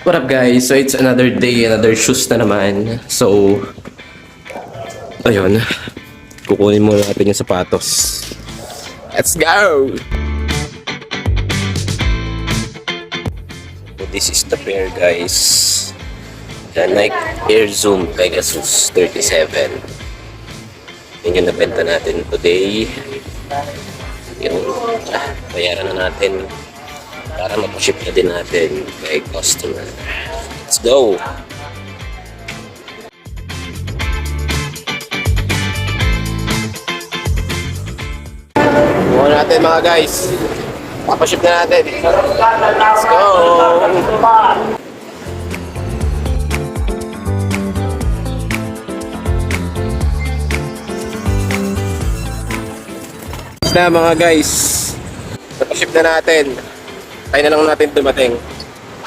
What up guys? So it's another day, another shoes na naman. So, ayun. Kukunin muna natin yung sapatos. Let's go! So this is the pair guys. The Nike Air Zoom Pegasus 37. Yan yung nabenta natin today. Yung bayaran na natin para mag-ship na din natin kay customer. Let's go! Buwan natin mga guys. Papaship na natin. Let's go! Na mga guys, napaship na natin. Kaya na lang natin dumating.